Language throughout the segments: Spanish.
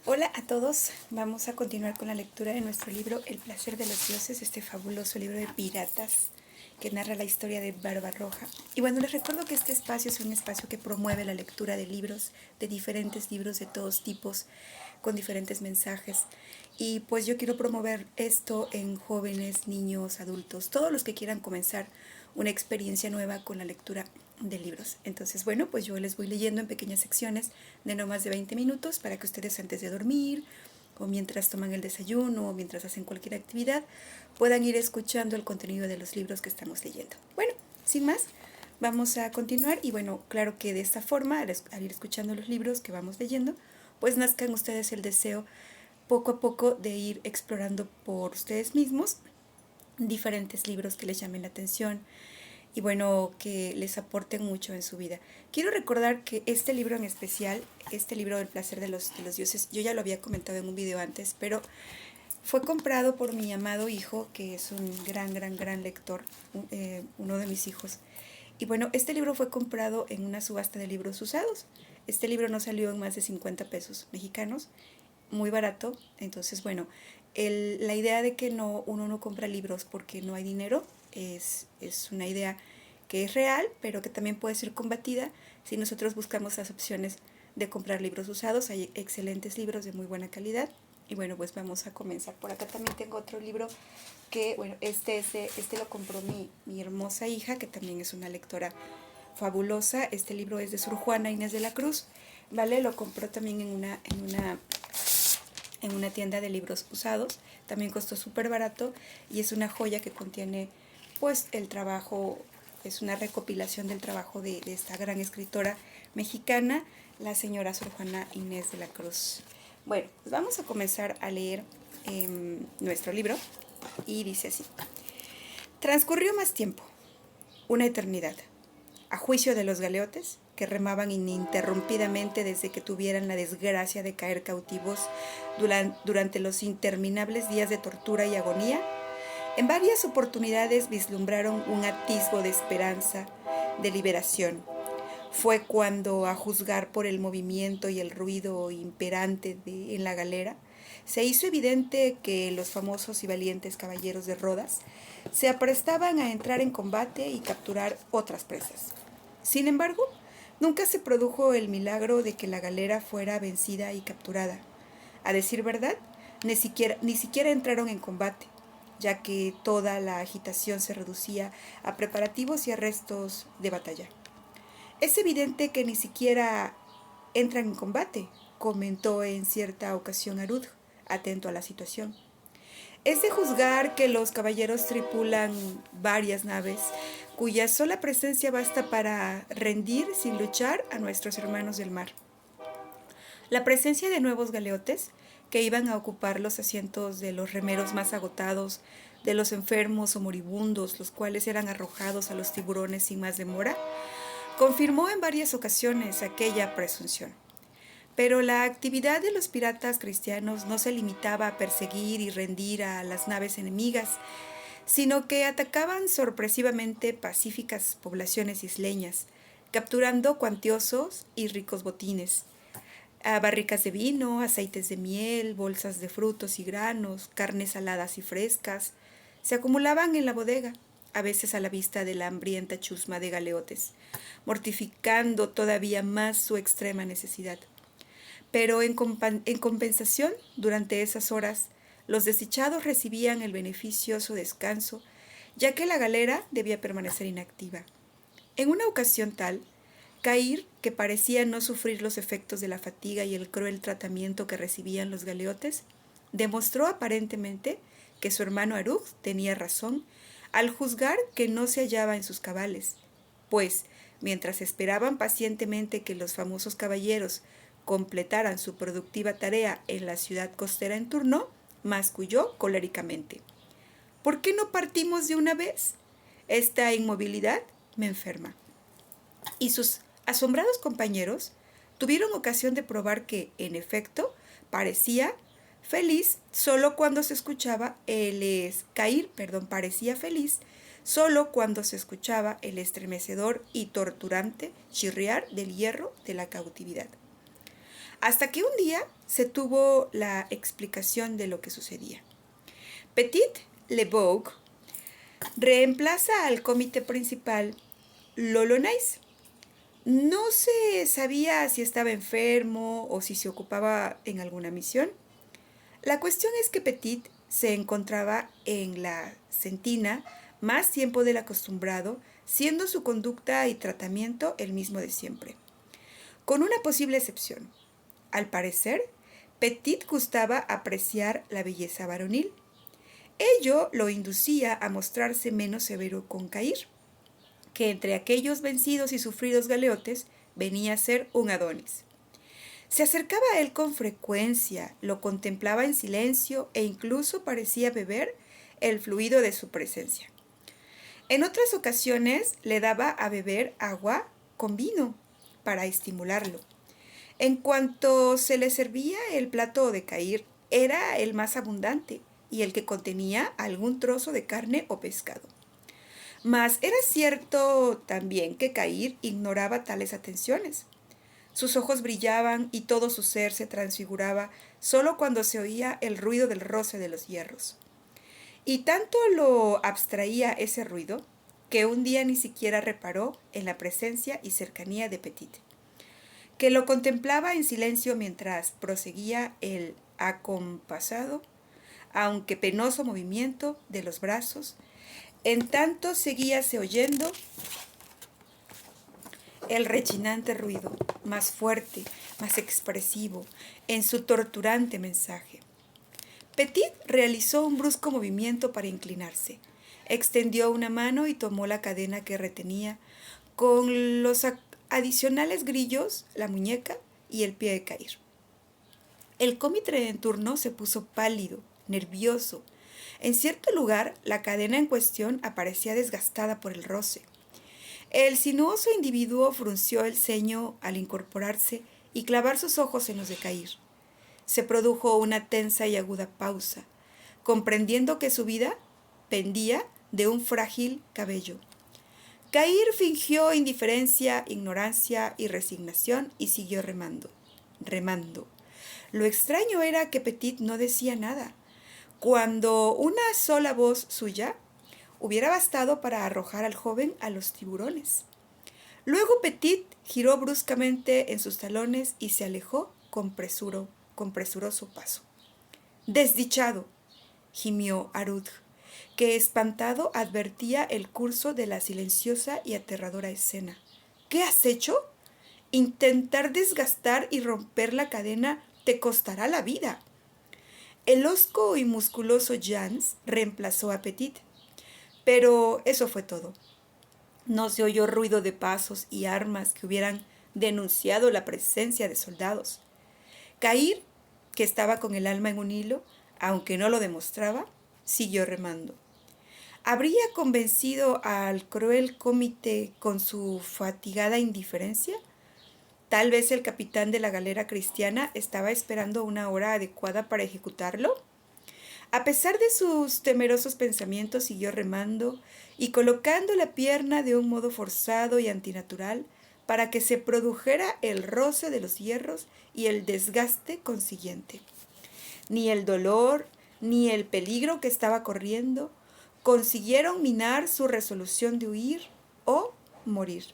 Hola a todos, vamos a continuar con la lectura de nuestro libro El placer de los dioses, este fabuloso libro de piratas que narra la historia de Barbarroja. Y bueno, les recuerdo que este espacio es un espacio que promueve la lectura de libros, de diferentes libros de todos tipos, con diferentes mensajes. Y pues yo quiero promover esto en jóvenes, niños, adultos, todos los que quieran comenzar una experiencia nueva con la lectura de libros. Entonces, bueno, pues yo les voy leyendo en pequeñas secciones de no más de 20 minutos para que ustedes antes de dormir o mientras toman el desayuno o mientras hacen cualquier actividad puedan ir escuchando el contenido de los libros que estamos leyendo. Bueno, sin más, vamos a continuar y bueno, claro que de esta forma, al ir escuchando los libros que vamos leyendo, pues nazcan ustedes el deseo poco a poco de ir explorando por ustedes mismos diferentes libros que les llamen la atención y bueno, que les aporten mucho en su vida. Quiero recordar que este libro en especial, este libro del placer de los dioses, yo ya lo había comentado en un video antes, pero fue comprado por mi amado hijo, que es un gran lector, uno de mis hijos. Y bueno, este libro fue comprado en una subasta de libros usados. Este libro no salió en más de 50 pesos mexicanos, muy barato. Entonces, bueno, la idea de que uno no compra libros porque no hay dinero es una idea que es real, pero que también puede ser combatida si nosotros buscamos las opciones de comprar libros usados. Hay excelentes libros de muy buena calidad. Y bueno, pues vamos a comenzar. Por acá también tengo otro libro que, bueno, este lo compró mi hermosa hija, que también es una lectora fabulosa. Este libro es de Sor Juana Inés de la Cruz, ¿vale? Lo compró también en una tienda de libros usados. También costó súper barato y es una joya que contiene pues el trabajo, es una recopilación del trabajo de esta gran escritora mexicana, la señora Sor Juana Inés de la Cruz. Bueno, pues vamos a comenzar a leer nuestro libro y dice así. Transcurrió más tiempo, una eternidad, a juicio de los galeotes, que remaban ininterrumpidamente desde que tuvieran la desgracia de caer cautivos durante los interminables días de tortura y agonía. En varias oportunidades vislumbraron un atisbo de esperanza, de liberación. Fue cuando, a juzgar por el movimiento y el ruido imperante en la galera, se hizo evidente que los famosos y valientes caballeros de Rodas se aprestaban a entrar en combate y capturar otras presas. Sin embargo, nunca se produjo el milagro de que la galera fuera vencida y capturada. A decir verdad, ni siquiera entraron en combate, ya que toda la agitación se reducía a preparativos y arrestos de batalla. Es evidente que ni siquiera entran en combate, comentó en cierta ocasión Arud, atento a la situación. Es de juzgar que los caballeros tripulan varias naves, cuya sola presencia basta para rendir sin luchar a nuestros hermanos del mar. La presencia de nuevos galeotes, que iban a ocupar los asientos de los remeros más agotados, de los enfermos o moribundos, los cuales eran arrojados a los tiburones sin más demora, confirmó en varias ocasiones aquella presunción. Pero la actividad de los piratas cristianos no se limitaba a perseguir y rendir a las naves enemigas, sino que atacaban sorpresivamente pacíficas poblaciones isleñas, capturando cuantiosos y ricos botines, barricas de vino, aceites de miel, bolsas de frutos y granos, carnes saladas y frescas, se acumulaban en la bodega, a veces a la vista de la hambrienta chusma de galeotes, mortificando todavía más su extrema necesidad. Pero en compensación, durante esas horas, los desdichados recibían el beneficioso descanso, ya que la galera debía permanecer inactiva. En una ocasión tal, Cair, que parecía no sufrir los efectos de la fatiga y el cruel tratamiento que recibían los galeotes, demostró aparentemente que su hermano Arug tenía razón al juzgar que no se hallaba en sus cabales, pues, mientras esperaban pacientemente que los famosos caballeros completaran su productiva tarea en la ciudad costera en turno, masculló coléricamente. ¿Por qué no partimos de una vez? Esta inmovilidad me enferma. Y sus asombrados compañeros tuvieron ocasión de probar que, en efecto, parecía feliz solo cuando se escuchaba parecía feliz solo cuando se escuchaba el estremecedor y torturante chirriar del hierro de la cautividad. hasta que un día se tuvo la explicación de lo que sucedía. Petit Lebeau reemplaza al comité principal Lolonais. No se sabía si estaba enfermo o si se ocupaba en alguna misión. La cuestión es que Petit se encontraba en la Sentina más tiempo del acostumbrado, siendo su conducta y tratamiento el mismo de siempre, con una posible excepción. Al parecer, Petit gustaba apreciar la belleza varonil. Ello lo inducía a mostrarse menos severo con Cair, que entre aquellos vencidos y sufridos galeotes venía a ser un Adonis. Se acercaba a él con frecuencia, lo contemplaba en silencio e incluso parecía beber el fluido de su presencia. En otras ocasiones le daba a beber agua con vino para estimularlo. En cuanto se le servía el plato de Cair, era el más abundante y el que contenía algún trozo de carne o pescado. Mas era cierto también que Cair ignoraba tales atenciones. Sus ojos brillaban y todo su ser se transfiguraba solo cuando se oía el ruido del roce de los hierros. Y tanto lo abstraía ese ruido, que un día ni siquiera reparó en la presencia y cercanía de Petit, que lo contemplaba en silencio mientras proseguía el acompasado, aunque penoso movimiento de los brazos. En tanto seguíase oyendo el rechinante ruido, más fuerte, más expresivo, en su torturante mensaje. Petit realizó un brusco movimiento para inclinarse. Extendió una mano y tomó la cadena que retenía, con los adicionales grillos, la muñeca y el pie de Cair. El cómitre en turno se puso pálido, nervioso. En cierto lugar, la cadena en cuestión aparecía desgastada por el roce. El sinuoso individuo frunció el ceño al incorporarse y clavar sus ojos en los de Cair. Se produjo una tensa y aguda pausa, comprendiendo que su vida pendía de un frágil cabello. Cair fingió indiferencia, ignorancia y resignación y siguió remando. Lo extraño era que Petit no decía nada, cuando una sola voz suya hubiera bastado para arrojar al joven a los tiburones. Luego Petit giró bruscamente en sus talones y se alejó con presuroso paso. «Desdichado», gimió Arud, que espantado advertía el curso de la silenciosa y aterradora escena. «¿Qué has hecho? Intentar desgastar y romper la cadena te costará la vida». El hosco y musculoso Jans reemplazó a Petit, pero eso fue todo. No se oyó ruido de pasos y armas que hubieran denunciado la presencia de soldados. Cair, que estaba con el alma en un hilo, aunque no lo demostraba, siguió remando. ¿Habría convencido al cruel comité con su fatigada indiferencia? Tal vez el capitán de la galera cristiana estaba esperando una hora adecuada para ejecutarlo. A pesar de sus temerosos pensamientos, siguió remando y colocando la pierna de un modo forzado y antinatural para que se produjera el roce de los hierros y el desgaste consiguiente. Ni el dolor ni el peligro que estaba corriendo consiguieron minar su resolución de huir o morir.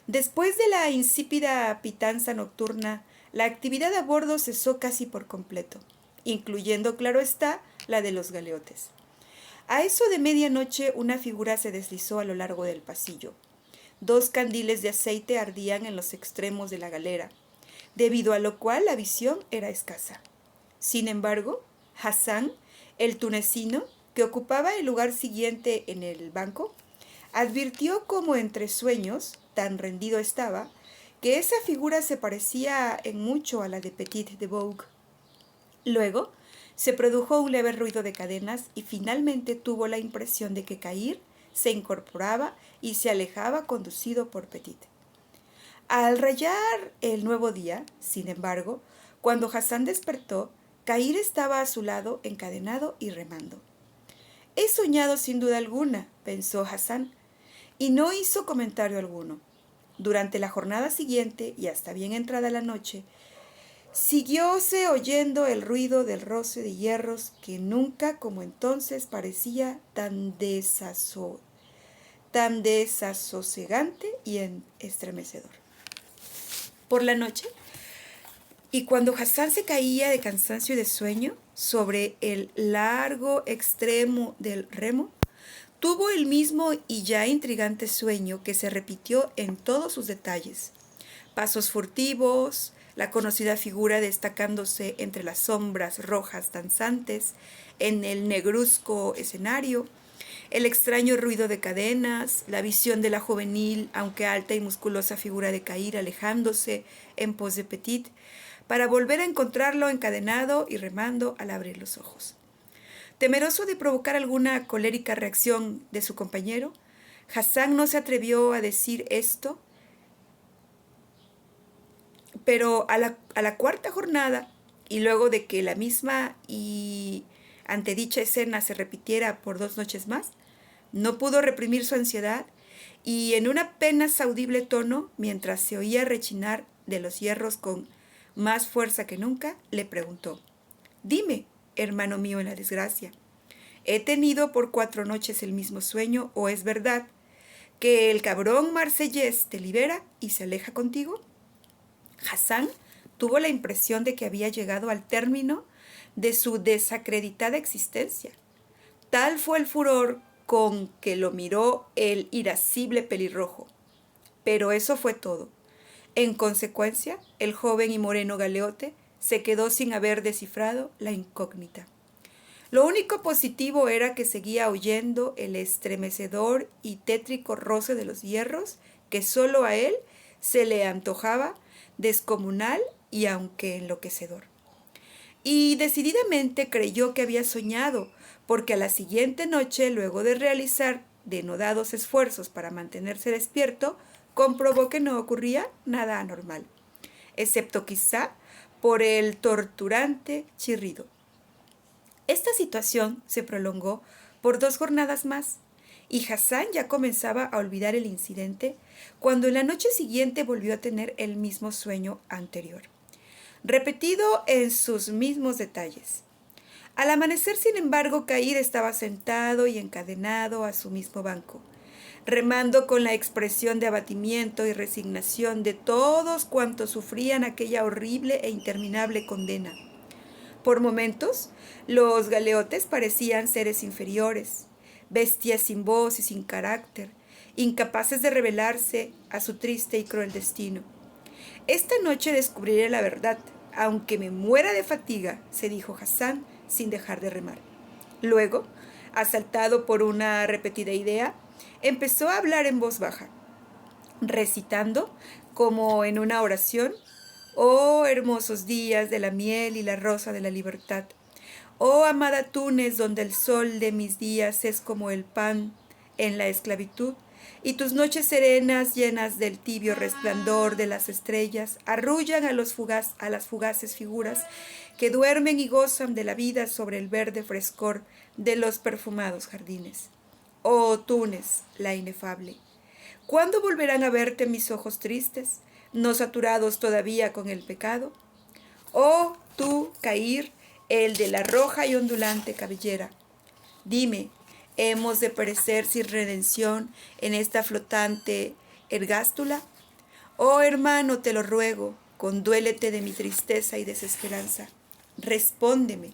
Después de la insípida pitanza nocturna, la actividad a bordo cesó casi por completo, incluyendo, claro está, la de los galeotes. A eso de medianoche una figura se deslizó a lo largo del pasillo. 2 candiles de aceite ardían en los extremos de la galera, debido a lo cual la visión era escasa. Sin embargo, Hassan, el tunecino, que ocupaba el lugar siguiente en el banco, advirtió como entre sueños, tan rendido estaba, que esa figura se parecía en mucho a la de Petit Lebeau. Luego se produjo un leve ruido de cadenas y finalmente tuvo la impresión de que Cair se incorporaba y se alejaba conducido por Petit. Al rayar el nuevo día, sin embargo, cuando Hassan despertó, Cair estaba a su lado encadenado y remando. «He soñado sin duda alguna», pensó Hassan, y no hizo comentario alguno. Durante la jornada siguiente y hasta bien entrada la noche, Siguióse oyendo el ruido del roce de hierros que nunca como entonces parecía tan desasosegante y estremecedor. Por la noche, y cuando Hassán se caía de cansancio y de sueño sobre el largo extremo del remo, tuvo el mismo y ya intrigante sueño que se repitió en todos sus detalles. Pasos furtivos, la conocida figura destacándose entre las sombras rojas danzantes en el negruzco escenario, el extraño ruido de cadenas, la visión de la juvenil, aunque alta y musculosa figura de Caír alejándose en pos de Petit, para volver a encontrarlo encadenado y remando al abrir los ojos. Temeroso de provocar alguna colérica reacción de su compañero, Hassán no se atrevió a decir esto, pero a la cuarta jornada, y luego de que la misma y ante dicha escena se repitiera por 2 noches más, no pudo reprimir su ansiedad y en un apenas audible tono, mientras se oía rechinar de los hierros con más fuerza que nunca, le preguntó: «Dime, hermano mío en la desgracia, ¿he tenido por 4 noches el mismo sueño o es verdad que el cabrón marsellés te libera y se aleja contigo?» Hassán tuvo la impresión de que había llegado al término de su desacreditada existencia. Tal fue el furor con que lo miró el irascible pelirrojo. Pero eso fue todo. En consecuencia, el joven y moreno galeote se quedó sin haber descifrado la incógnita. Lo único positivo era que seguía oyendo el estremecedor y tétrico roce de los hierros que solo a él se le antojaba descomunal y aunque enloquecedor. Y decididamente creyó que había soñado, porque a la siguiente noche, luego de realizar denodados esfuerzos para mantenerse despierto, comprobó que no ocurría nada anormal, excepto quizá por el torturante chirrido. Esta situación se prolongó por 2 jornadas más, y Hassán ya comenzaba a olvidar el incidente cuando en la noche siguiente volvió a tener el mismo sueño anterior, repetido en sus mismos detalles. Al amanecer, sin embargo, Caír estaba sentado y encadenado a su mismo banco, remando con la expresión de abatimiento y resignación de todos cuantos sufrían aquella horrible e interminable condena. Por momentos, los galeotes parecían seres inferiores, bestias sin voz y sin carácter, incapaces de rebelarse a su triste y cruel destino. «Esta noche descubriré la verdad, aunque me muera de fatiga», se dijo Hassán sin dejar de remar. Luego, asaltado por una repetida idea, empezó a hablar en voz baja, recitando, como en una oración: «Oh hermosos días de la miel y la rosa de la libertad. Oh amada Túnez, donde el sol de mis días es como el pan en la esclavitud, y tus noches serenas llenas del tibio resplandor de las estrellas arrullan a las fugaces figuras que duermen y gozan de la vida sobre el verde frescor de los perfumados jardines. Oh Túnez, la inefable, ¿cuándo volverán a verte mis ojos tristes, no saturados todavía con el pecado? Oh tú, Caír, el de la roja y ondulante cabellera, dime, ¿hemos de perecer sin redención en esta flotante ergástula? Oh hermano, te lo ruego, conduélete de mi tristeza y desesperanza. Respóndeme.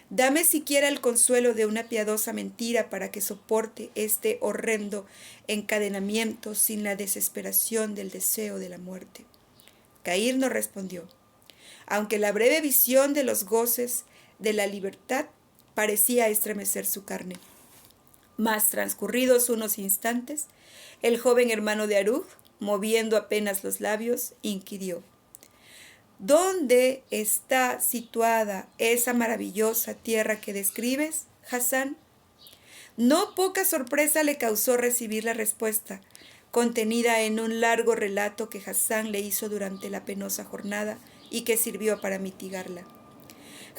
Dame siquiera el consuelo de una piadosa mentira para que soporte este horrendo encadenamiento sin la desesperación del deseo de la muerte». Caír no respondió, aunque la breve visión de los goces de la libertad parecía estremecer su carne. Mas transcurridos unos instantes, el joven hermano de Arug, moviendo apenas los labios, inquirió: «¿Dónde está situada esa maravillosa tierra que describes, Hassán?». No poca sorpresa le causó recibir la respuesta, contenida en un largo relato que Hassán le hizo durante la penosa jornada y que sirvió para mitigarla.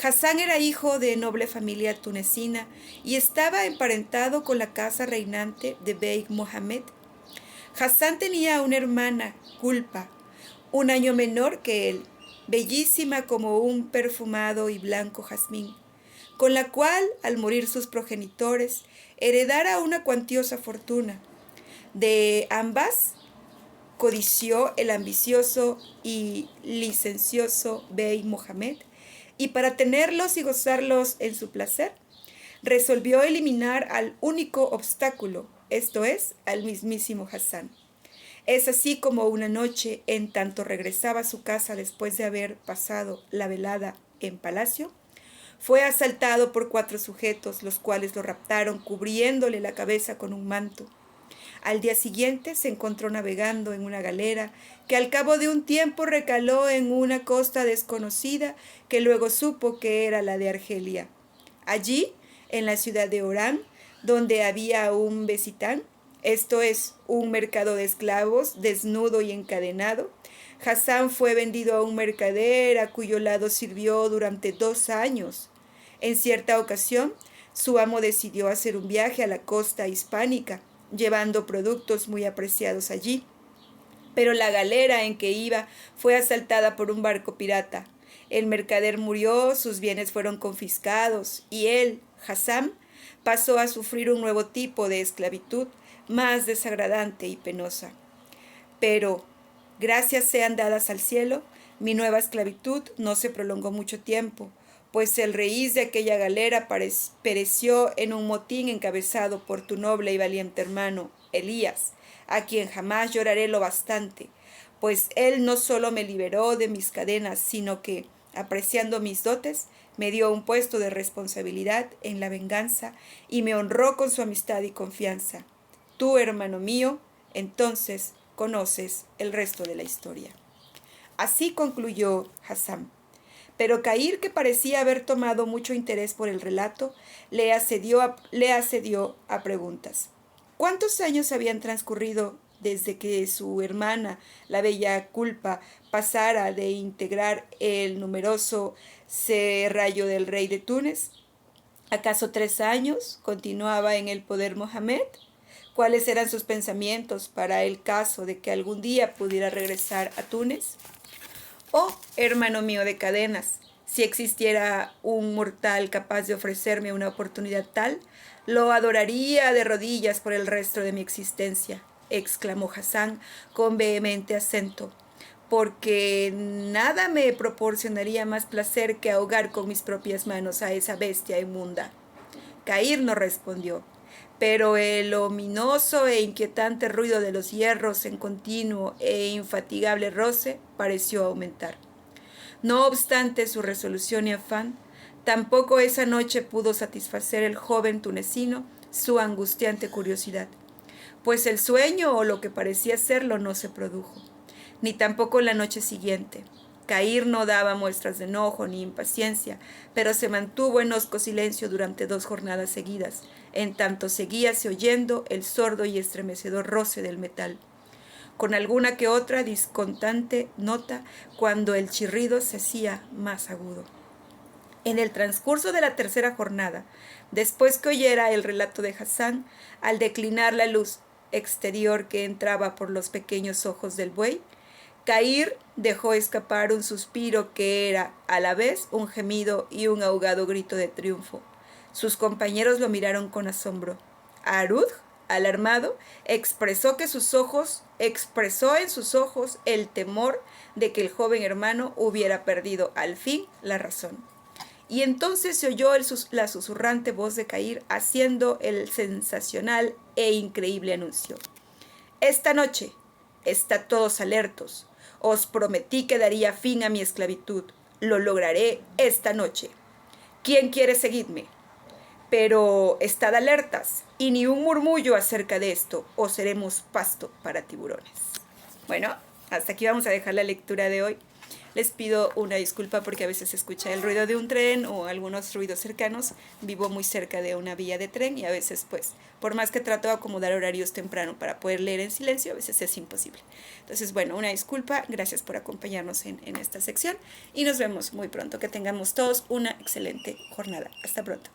Hassán era hijo de noble familia tunecina y estaba emparentado con la casa reinante de Beig Mohammed. Hassán tenía una hermana, Culpa, un año menor que él, bellísima como un perfumado y blanco jazmín, con la cual, al morir sus progenitores, heredara una cuantiosa fortuna. De ambas codició el ambicioso y licencioso Bey Mohamed, y para tenerlos y gozarlos en su placer, resolvió eliminar al único obstáculo, esto es, al mismísimo Hassan. Es así como una noche, en tanto regresaba a su casa después de haber pasado la velada en palacio, fue asaltado por 4 sujetos, los cuales lo raptaron cubriéndole la cabeza con un manto. Al día siguiente se encontró navegando en una galera que al cabo de un tiempo recaló en una costa desconocida que luego supo que era la de Argelia. Allí, en la ciudad de Orán, donde había un besitán, esto es, un mercado de esclavos, desnudo y encadenado, Hassan fue vendido a un mercader a cuyo lado sirvió durante 2 años. En cierta ocasión, su amo decidió hacer un viaje a la costa hispánica, llevando productos muy apreciados allí. Pero la galera en que iba fue asaltada por un barco pirata. El mercader murió, sus bienes fueron confiscados y él, Hassan, pasó a sufrir un nuevo tipo de esclavitud, más desagradante y penosa. Pero, gracias sean dadas al cielo, mi nueva esclavitud no se prolongó mucho tiempo, pues el reís de aquella galera pereció en un motín encabezado por tu noble y valiente hermano, Elías, a quien jamás lloraré lo bastante, pues él no solo me liberó de mis cadenas, sino que, apreciando mis dotes, me dio un puesto de responsabilidad en la venganza y me honró con su amistad y confianza. Tú, hermano mío, entonces conoces el resto de la historia. Así concluyó Hassan. Pero Cair, que parecía haber tomado mucho interés por el relato, le accedió a preguntas. ¿Cuántos años habían transcurrido desde que su hermana, la bella Culpa, pasara de integrar el numeroso serrallo del rey de Túnez? ¿Acaso 3 años continuaba en el poder Mohamed? ¿Cuáles eran sus pensamientos para el caso de que algún día pudiera regresar a Túnez? Oh, hermano mío de cadenas, si existiera un mortal capaz de ofrecerme una oportunidad tal, lo adoraría de rodillas por el resto de mi existencia, exclamó Hassan con vehemente acento, porque nada me proporcionaría más placer que ahogar con mis propias manos a esa bestia inmunda. Cair no respondió, pero el ominoso e inquietante ruido de los hierros en continuo e infatigable roce pareció aumentar. No obstante su resolución y afán, tampoco esa noche pudo satisfacer el joven tunecino su angustiante curiosidad, pues el sueño o lo que parecía serlo no se produjo, ni tampoco la noche siguiente. Cair no daba muestras de enojo ni impaciencia, pero se mantuvo en hosco silencio durante 2 jornadas seguidas, en tanto seguíase oyendo el sordo y estremecedor roce del metal, con alguna que otra discontante nota cuando el chirrido se hacía más agudo. En el transcurso de la 3ª jornada, después que oyera el relato de Hassan, al declinar la luz exterior que entraba por los pequeños ojos del buey, Cair dejó escapar un suspiro que era, a la vez, un gemido y un ahogado grito de triunfo. Sus compañeros lo miraron con asombro. Arud, alarmado, expresó en sus ojos el temor de que el joven hermano hubiera perdido al fin la razón. Y entonces se oyó la susurrante voz de Cair haciendo el sensacional e increíble anuncio. Esta noche, estad todos alertos. Os prometí que daría fin a mi esclavitud. Lo lograré esta noche. ¿Quién quiere seguirme? Pero estad alertas y ni un murmullo acerca de esto, o seremos pasto para tiburones. Bueno, hasta aquí vamos a dejar la lectura de hoy. Les pido una disculpa porque a veces se escucha el ruido de un tren o algunos ruidos cercanos. Vivo muy cerca de una vía de tren y a veces, pues, por más que trato de acomodar horarios temprano para poder leer en silencio, a veces es imposible. Entonces, bueno, una disculpa. Gracias por acompañarnos en esta sección y nos vemos muy pronto. Que tengamos todos una excelente jornada. Hasta pronto.